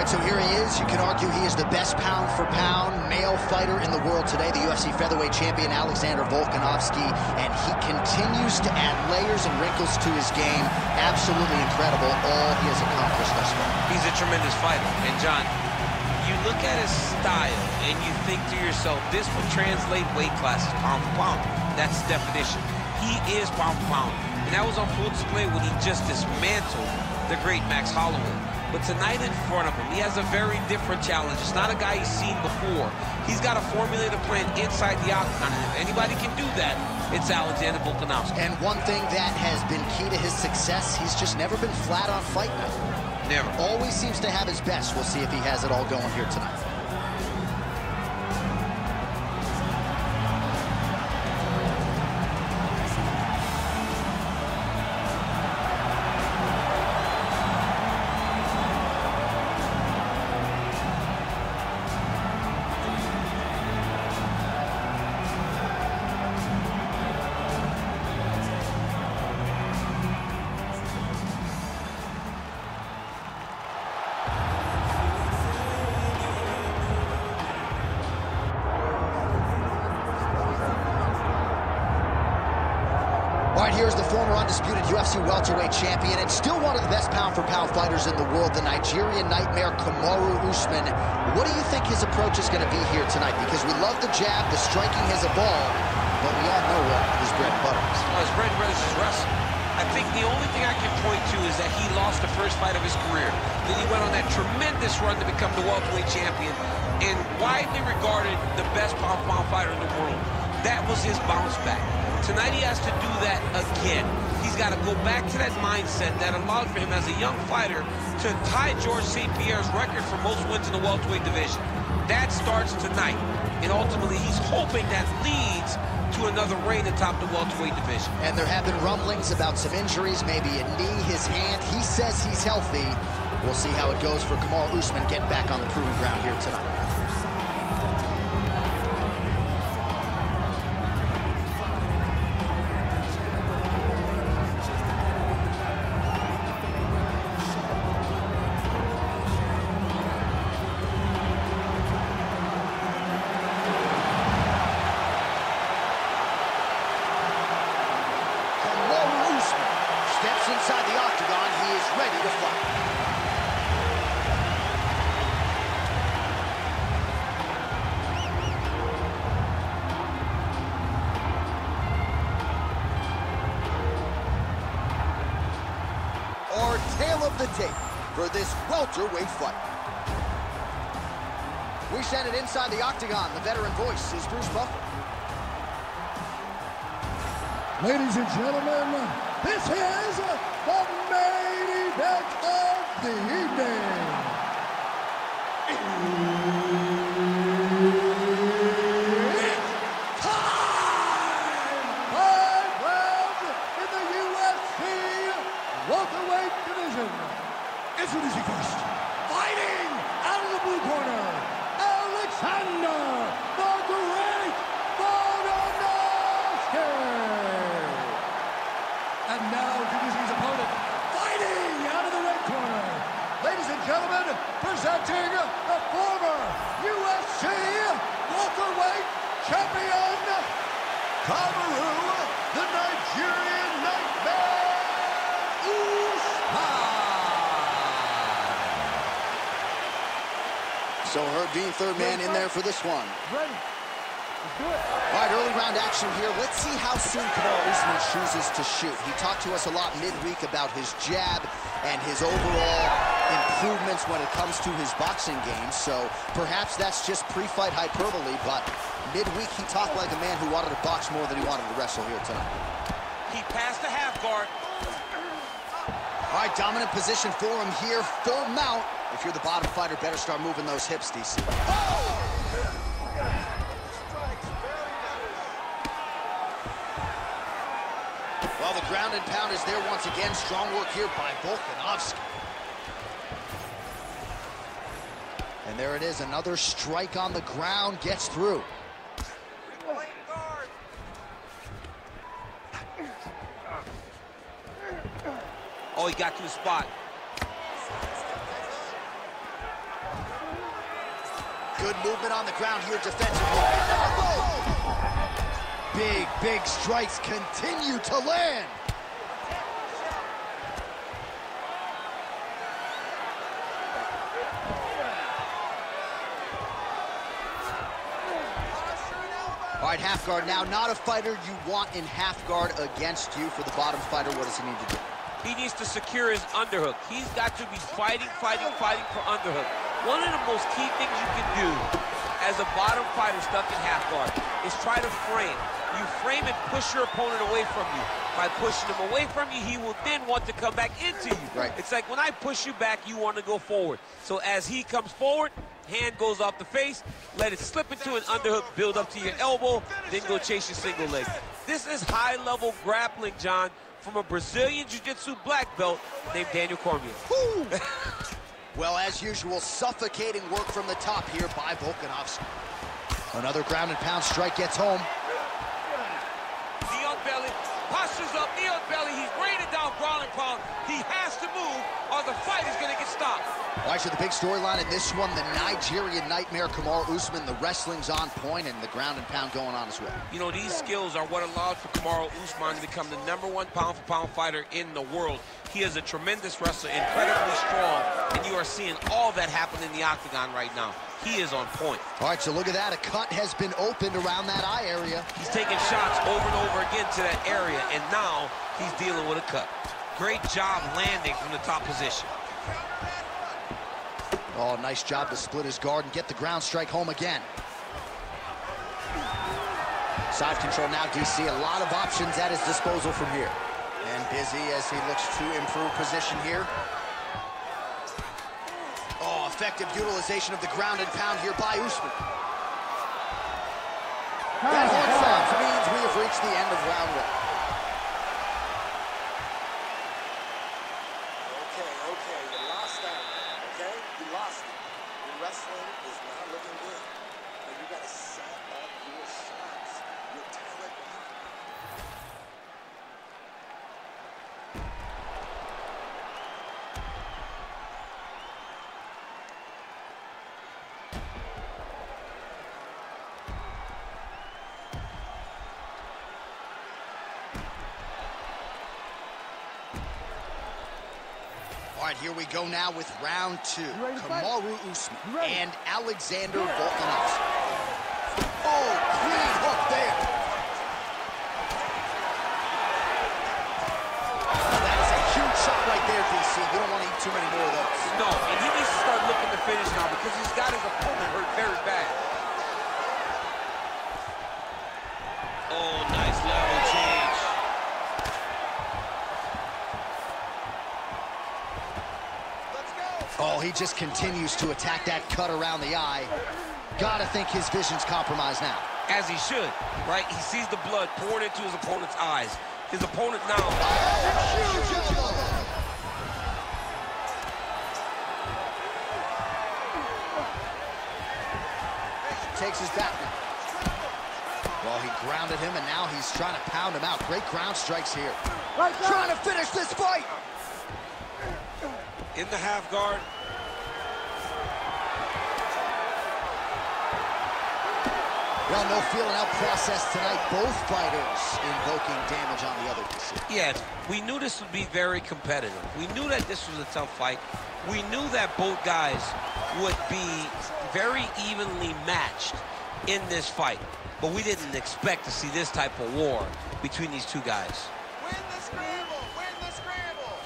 right, so here he is. You can argue he is the best pound-for-pound male fighter in the world today, the UFC featherweight champion Alexander Volkanovski, and he continues to add layers and wrinkles to his game. Absolutely incredible, all he has accomplished thus far. He's a tremendous fighter, and John, you look at his style and you think to yourself, this would translate weight classes pound for pound. That's the definition. He is pound for pound, and that was on full display when he just dismantled the great Max Holloway. But tonight in front of him, he has a very different challenge. It's not a guy he's seen before. He's got to formulate a plan inside the octagon, and if anybody can do that, it's Alexander Volkanovski. And one thing that has been key to his success, he's just never been flat on fight night. Never. Always seems to have his best. We'll see if he has it all going here tonight. All right, here's the former undisputed UFC welterweight champion and still one of the best pound-for-pound fighters in the world, the Nigerian nightmare Kamaru Usman. What do you think his approach is going to be here tonight? Because we love the jab, the striking has evolved, but we all know what his bread and butter is. Well, his bread and butter is his wrestling. I think the only thing I can point to is that he lost the first fight of his career. Then he went on that tremendous run to become the welterweight champion and widely regarded the best pound-for-pound fighter in the world. That was his bounce back. Tonight he has to do that again. He's got to go back to that mindset that allowed for him as a young fighter to tie George St. Pierre's record for most wins in the welterweight division. That starts tonight, and ultimately he's hoping that leads to another reign atop the welterweight division. And there have been rumblings about some injuries, maybe a knee, his hand. He says he's healthy. We'll see how it goes for Kamaru Usman getting back on the proving ground here tonight. Steps inside the octagon, he is ready to fight. Our tale of the tape for this welterweight fight. We send it inside the octagon. The veteran voice is Bruce Buffer. Ladies and gentlemen, this is the main event of the evening. It's time! 5 rounds in the UFC welterweight division. Introducing first, fighting out of the blue corner, Alexander the Great Volkanovski. And now introducing his opponent, fighting out of the red corner. Ladies and gentlemen, presenting the former UFC welterweight champion, Kamaru, the Nigerian nightmare, Usman. So Herb Dean, third man in there for this one. Ready. Let's do it. All right, early round action here. Let's see how soon Kamaru Usman chooses to shoot. He talked to us a lot midweek about his jab and his overall improvements when it comes to his boxing game. So perhaps that's just pre-fight hyperbole, but midweek he talked like a man who wanted to box more than he wanted to wrestle here tonight. He passed the half guard. All right, dominant position for him here. Full mount. If you're the bottom fighter, better start moving those hips, DC. Well, the ground and pound is there once again. Strong work here by Volkanovski. And there it is, another strike on the ground, gets through. Oh, he got to the spot. Good movement on the ground here defensively. Big strikes continue to land. All right, half guard now. Not a fighter you want in half guard against you. For the bottom fighter, what does he need to do? He needs to secure his underhook. He's got to be fighting for underhook. One of the most key things you can do as a bottom fighter stuck in half guard is try to frame. You frame and push your opponent away from you. By pushing him away from you, he will then want to come back into you. Right. It's like when I push you back, you want to go forward. So as he comes forward, hand goes off the face, let it slip into an underhook, build up to your elbow, then go chase your single leg. This is high-level grappling, John, from a Brazilian Jiu-Jitsu black belt named Daniel Cormier. Well, as usual, suffocating work from the top here by Volkanovski. Another ground and pound strike gets home. Knee on belly, postures up, knee on belly. He's raining down ground and pound. He has to move or the fight is going to get stopped. All right, so the big storyline in this one, the Nigerian nightmare, Kamaru Usman. The wrestling's on point and the ground and pound going on as well. You know, these skills are what allowed for Kamaru Usman to become the #1 pound-for-pound fighter in the world. He is a tremendous wrestler, incredibly strong, and you are seeing all that happen in the octagon right now. He is on point. All right, so look at that. A cut has been opened around that eye area. He's taking shots over and over again to that area, and now he's dealing with a cut. Great job landing from the top position. Oh, nice job to split his guard and get the ground strike home again. Side control now, DC. A lot of options at his disposal from here. And busy as he looks to improve position here. Oh, effective utilization of the ground and pound here by Usman. That horn sounds means we have reached the end of round 1. Okay, you lost that, okay? You lost it. Your wrestling is not looking good. And you gotta set up your shots, your talent. All right, here we go now with round 2. Kamaru Usman and Alexander Volkanovski. Oh, clean hook there. That is a huge shot right there, DC. You don't want to eat too many more of those. No, and he needs to start looking to finish now because he's got his opponent hurt very bad. Oh, nice level change. Oh, he just continues to attack that cut around the eye. Gotta think his vision's compromised now. As he should, right? He sees the blood pouring into his opponent's eyes. His opponent now... Huge elbow! Takes his back now. Well, he grounded him, and now he's trying to pound him out. Great ground strikes here. Trying to finish this fight! In the half guard. Well, no feeling out process tonight. Both fighters invoking damage on the other. Yes, we knew this would be very competitive. We knew that this was a tough fight. We knew that both guys would be very evenly matched in this fight. But we didn't expect to see this type of war between these two guys. Win the scramble! Win the scramble!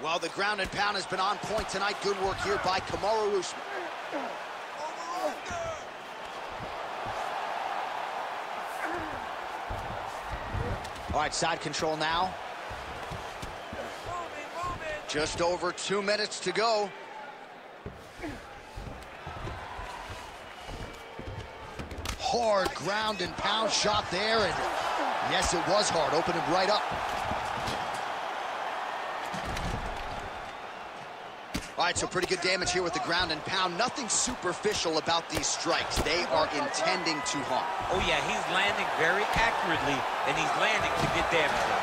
Well, the ground and pound has been on point tonight. Good work here by Kamaru Usman. All right, side control now. Just over 2 minutes to go. Hard ground and pound shot there, and yes, it was hard. Opened him right up. All right, so pretty good damage here with the ground and pound. Nothing superficial about these strikes. They are intending to harm. Oh, yeah, he's landing very accurately, and he's landing to get damage done.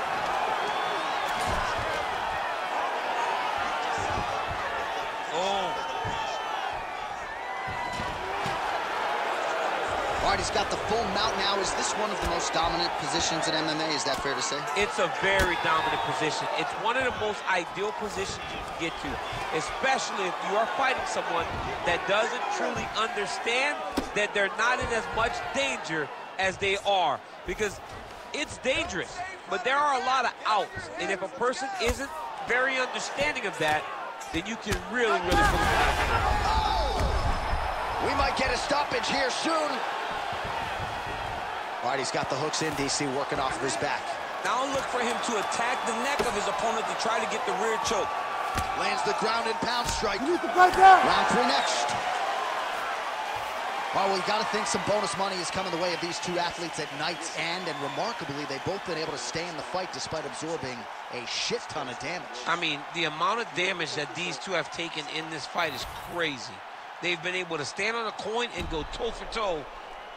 Oh. All right, he's got the full mount now. Is this one of the most dominant positions in MMA? Is that fair to say? It's a very dominant position. It's one of the most ideal positions you can get to, especially if you are fighting someone that doesn't truly understand that they're not in as much danger as they are. Because it's dangerous, but there are a lot of outs. And if a person isn't very understanding of that, then you can really put it down. We might get a stoppage here soon. All right, he's got the hooks in, DC, working off of his back. Now look for him to attack the neck of his opponent to try to get the rear choke. Lands the ground and pound strike. You need to break down. Round 3 next. Oh, well, you got to think some bonus money is coming the way of these two athletes at night's end, and remarkably, they've both been able to stay in the fight despite absorbing a shit ton of damage. I mean, the amount of damage that these two have taken in this fight is crazy. They've been able to stand on a coin and go toe-for-toe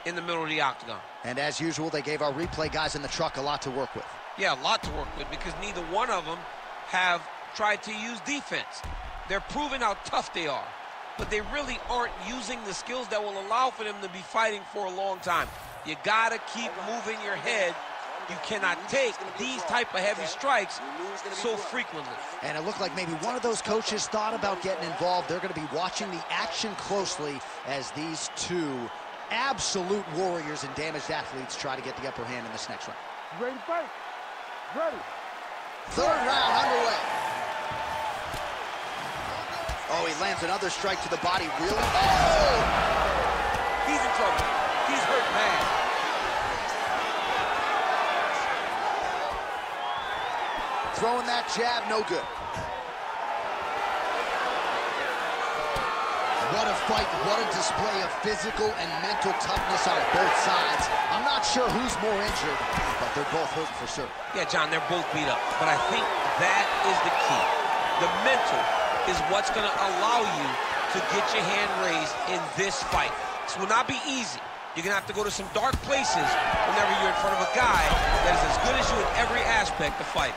in the middle of the octagon. And as usual, they gave our replay guys in the truck a lot to work with. Yeah, a lot to work with because neither one of them have tried to use defense. They're proving how tough they are, but they really aren't using the skills that will allow for them to be fighting for a long time. You gotta keep moving your head. You cannot take these type of heavy strikes so frequently. And it looked like maybe one of those coaches thought about getting involved. They're going to be watching the action closely as these two absolute warriors and damaged athletes try to get the upper hand in this next round. Ready to fight? Ready. 3rd round underway. Oh, he lands another strike to the body. Really? Oh! He's in trouble. He's hurt bad. Throwing that jab, no good. What a fight, what a display of physical and mental toughness on both sides. I'm not sure who's more injured, but they're both hurting for certain. Yeah, John, they're both beat up, but I think that is the key. The mental is what's going to allow you to get your hand raised in this fight. This will not be easy. You're going to have to go to some dark places whenever you're in front of a guy that is as good as you in every aspect of fighting.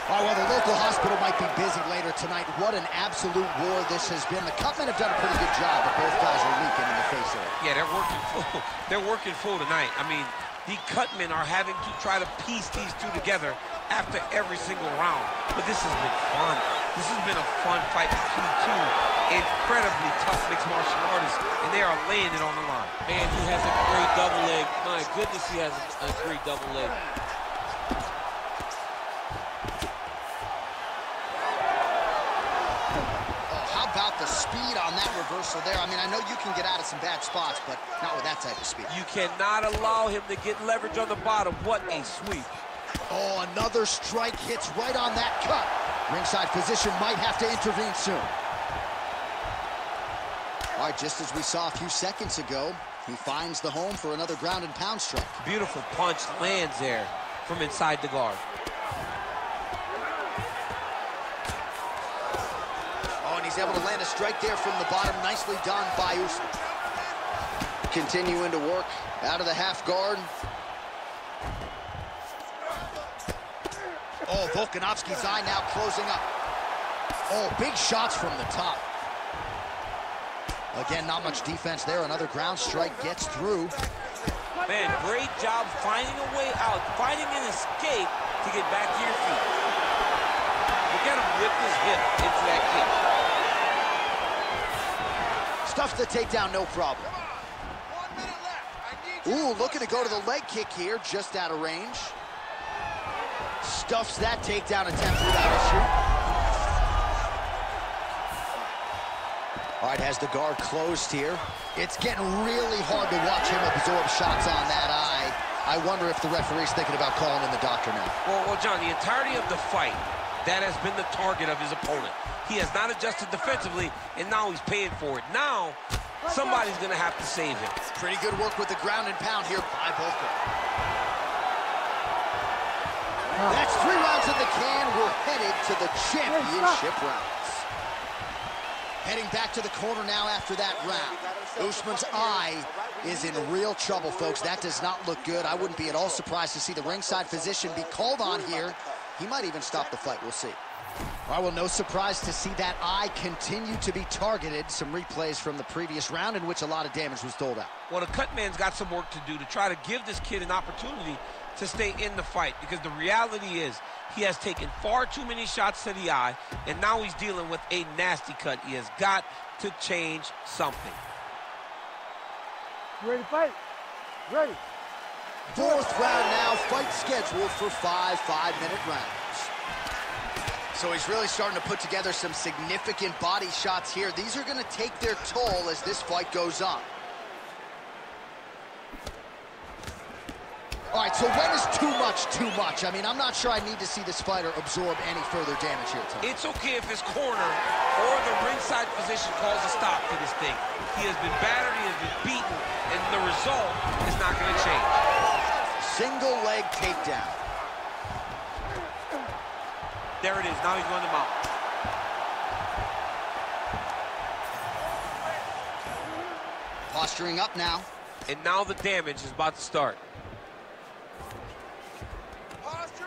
Oh, well, the local hospital might be busy later tonight. What an absolute war this has been. The Cutmen have done a pretty good job, but both guys are leaking in the face area. Yeah, they're working full. They're working full tonight. I mean, the Cutmen are having to try to piece these two together after every single round. But this has been fun. This has been a fun fight between two incredibly tough mixed martial artists, and they are laying it on the line. Man, he has a great double leg. My goodness, he has a great double leg. About the speed on that reversal there. I mean, I know you can get out of some bad spots, but not with that type of speed. You cannot allow him to get leverage on the bottom. What a sweep. Oh, another strike hits right on that cut. Ringside physician might have to intervene soon. All right, just as we saw a few seconds ago, he finds the home for another ground and pound strike. Beautiful punch lands there from inside the guard. He's able to land a strike there from the bottom. Nicely done by Usman. Continuing to work out of the half guard. Oh, Volkanovski's eye now closing up. Oh, big shots from the top. Again, not much defense there. Another ground strike gets through. Man, great job finding a way out, finding an escape to get back to your feet. Look at him whip his hip into that kick. Stuffs the takedown, no problem. Ooh, looking to go to the leg kick here, just out of range. Stuffs that takedown attempt without issue. All right, has the guard closed here. It's getting really hard to watch him absorb shots on that eye. I wonder if the referee's thinking about calling in the doctor now. Well, John, the entirety of the fight, that has been the target of his opponent. He has not adjusted defensively, and now he's paying for it. Now, somebody's going to have to save him. Pretty good work with the ground and pound here by Volka. That's 3 rounds in the can. We're headed to the championship rounds. Heading back to the corner now after that round. Usman's eye is in real trouble, folks. That does not look good. I wouldn't be at all surprised to see the ringside physician be called on here. He might even stop the fight. We'll see. Well, no surprise to see that eye continue to be targeted. Some replays from the previous round in which a lot of damage was doled out. Well, the cut man's got some work to do to try to give this kid an opportunity to stay in the fight, because the reality is he has taken far too many shots to the eye, and now he's dealing with a nasty cut. He has got to change something. You ready to fight? Ready. Fourth round now, fight scheduled for 5 5-minute rounds. So he's really starting to put together some significant body shots here. These are going to take their toll as this fight goes on. All right, so when is too much too much? I mean, I'm not sure I need to see this fighter absorb any further damage here, Tom. It's okay if his corner or the ringside position calls a stop to this thing. He has been battered, he has been beaten, and the result is not going to change. Single leg takedown. There it is. Now he's going to mount. Posturing up now. And now the damage is about to start.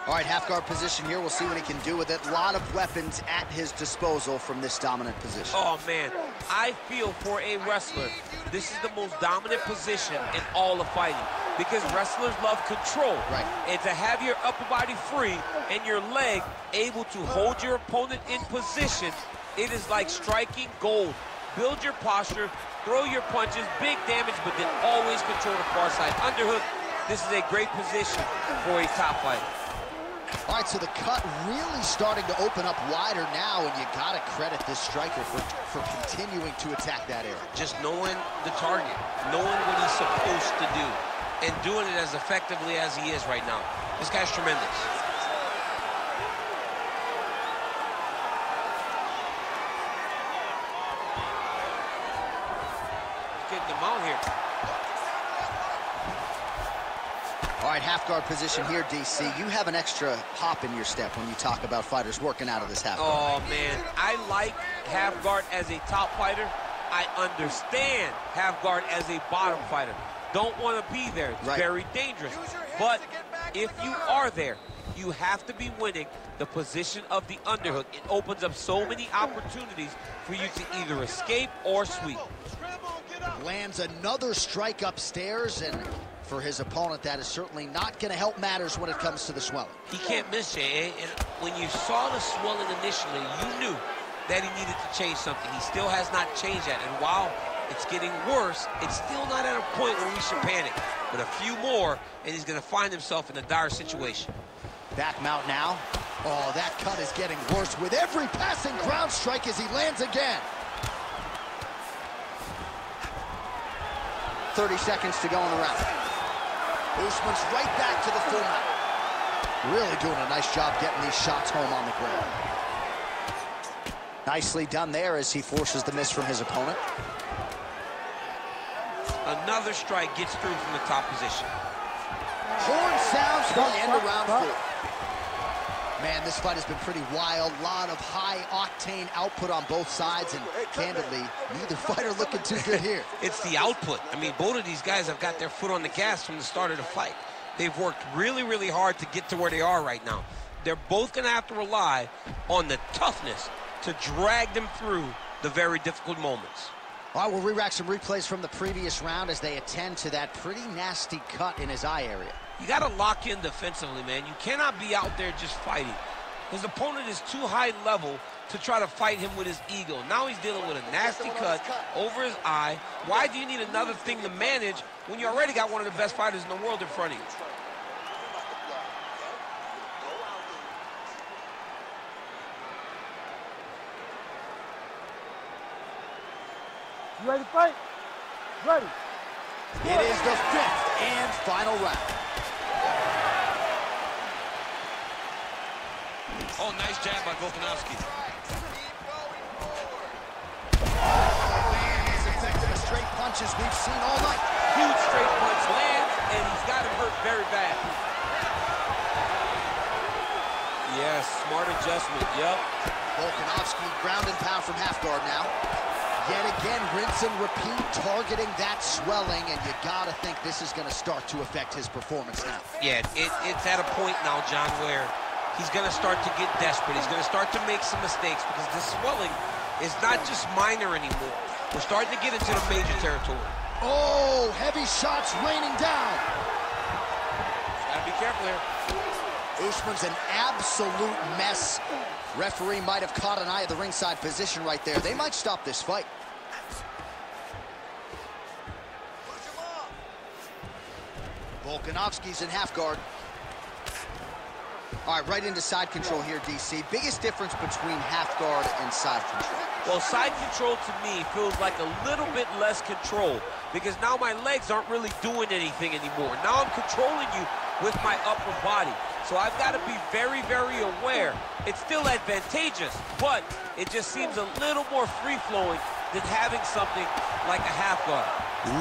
All right, half guard position here. We'll see what he can do with it. A lot of weapons at his disposal from this dominant position. Oh, man. I feel for a wrestler, this is the most dominant position in all of fighting, because wrestlers love control. Right. And to have your upper body free and your leg able to hold your opponent in position, it is like striking gold. Build your posture, throw your punches, big damage, but then always control the far side. Underhook, this is a great position for a top fighter. All right, so the cut really starting to open up wider now, and you got to credit this striker for continuing to attack that area. Just knowing the target, knowing what he's supposed to do, and doing it as effectively as he is right now. This guy's tremendous. He's getting them out here. All right, half guard position here, DC. You have an extra hop in your step when you talk about fighters working out of this half guard. Oh, man. I like half guard as a top fighter. I understand half guard as a bottom fighter. Don't want to be there. It's very dangerous. But if you are there, you have to be winning the position of the underhook. It opens up so many opportunities for you to either escape or sweep. Lands another strike upstairs, and for his opponent, that is certainly not going to help matters when it comes to the swelling. He can't miss, Jay. And when you saw the swelling initially, you knew that he needed to change something. He still has not changed that. And while it's getting worse, it's still not at a point where we should panic. But a few more, and he's going to find himself in a dire situation. Back mount now. Oh, that cut is getting worse with every passing ground strike as he lands again. 30 seconds to go in the round. Usman's right back to the full mount. Really doing a nice job getting these shots home on the ground. Nicely done there as he forces the miss from his opponent. Another strike gets through from the top position. Horn sounds for the end of round 4. Man, this fight has been pretty wild. A lot of high-octane output on both sides, and candidly, neither fighter looking too good here. It's the output. I mean, both of these guys have got their foot on the gas from the start of the fight. They've worked really, really hard to get to where they are right now. They're both going to have to rely on the toughness to drag them through the very difficult moments. All right, we'll re-rack some replays from the previous round as they attend to that pretty nasty cut in his eye area. You got to lock in defensively, man. You cannot be out there just fighting. His opponent is too high level to try to fight him with his ego. Now he's dealing with a nasty cut over his eye. Why do you need another thing to manage when you already got one of the best fighters in the world in front of you? You ready to fight? Ready. It is the 5th and final round. Oh, nice jab by Volkanovski. Oh, man, he's effective as straight punches we've seen all night. Huge straight punch lands, and he's got him hurt very bad. Yes, smart adjustment, yep. Volkanovski ground and pound from half guard now. Yet again, rinse and repeat, targeting that swelling, and you gotta think this is gonna start to affect his performance now. Yeah, it's at a point now, John, where he's going to start to get desperate. He's going to start to make some mistakes because the swelling is not just minor anymore. We're starting to get into the major territory. Oh, heavy shots raining down. Gotta be careful here. Usman's an absolute mess. Referee might have caught an eye of the ringside position right there. They might stop this fight. Volkanovski's in half guard. All right, right into side control here, DC. Biggest difference between half guard and side control? Well, side control to me feels like a little bit less control because now my legs aren't really doing anything anymore. Now I'm controlling you with my upper body. So I've got to be very, very aware. It's still advantageous, but it just seems a little more free-flowing than having something like a half guard.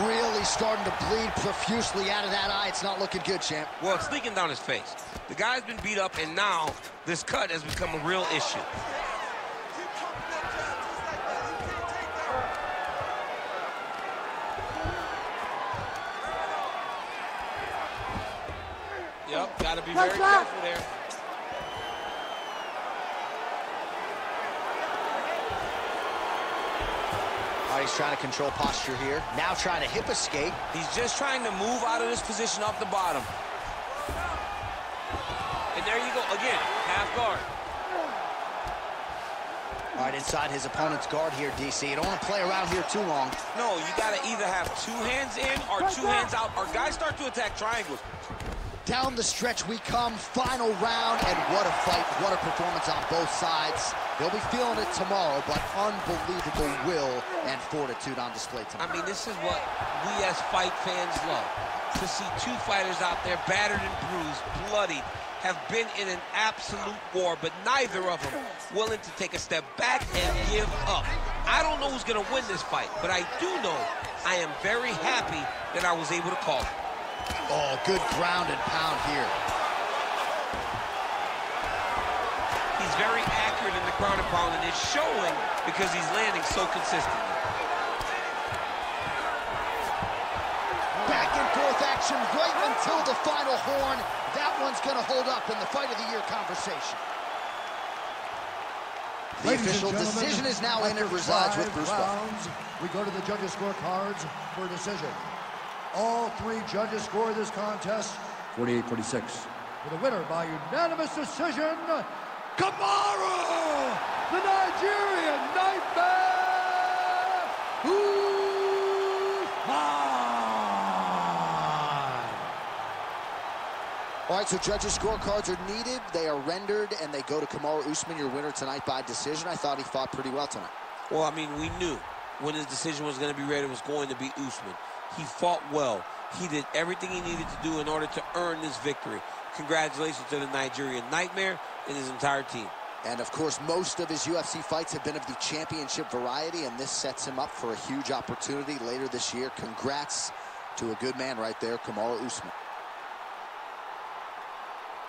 Really starting to bleed profusely out of that eye. It's not looking good, champ. Well, it's leaking down his face. The guy's been beat up, and now this cut has become a real issue. Yep, gotta be very careful there. He's trying to control posture here. Now trying to hip escape. He's just trying to move out of this position off the bottom. And there you go, again, half guard. All right, inside his opponent's guard here, DC. You don't want to play around here too long. No, you gotta either have two hands in or two hands out, or guys start to attack triangles. Down the stretch we come, final round, and what a fight, what a performance on both sides. They'll be feeling it tomorrow, but unbelievable will and fortitude on display tonight. I mean, this is what we as fight fans love. To see two fighters out there battered and bruised, bloodied, have been in an absolute war, but neither of them willing to take a step back and give up. I don't know who's going to win this fight, but I do know I am very happy that I was able to call it. Oh, good ground and pound here. He's very accurate in the ground and pound, and it's showing because he's landing so consistently. Back and forth action right until the final horn. That one's going to hold up in the Fight of the Year conversation. The official decision is now in. It resides with Bruce Buffer. We go to the judges' scorecards for a decision. All three judges score this contest 48-46. for the winner by unanimous decision, Kamaru, the Nigerian Nightmare, Usman. All right, so judges' scorecards are needed. They are rendered, and they go to Kamaru Usman, your winner tonight by decision. I thought he fought pretty well tonight. Well, I mean, we knew when his decision was going to be ready, it was going to be Usman. He fought well. He did everything he needed to do in order to earn this victory. Congratulations to the Nigerian Nightmare and his entire team. And, of course, most of his UFC fights have been of the championship variety, and this sets him up for a huge opportunity later this year. Congrats to a good man right there, Kamaru Usman.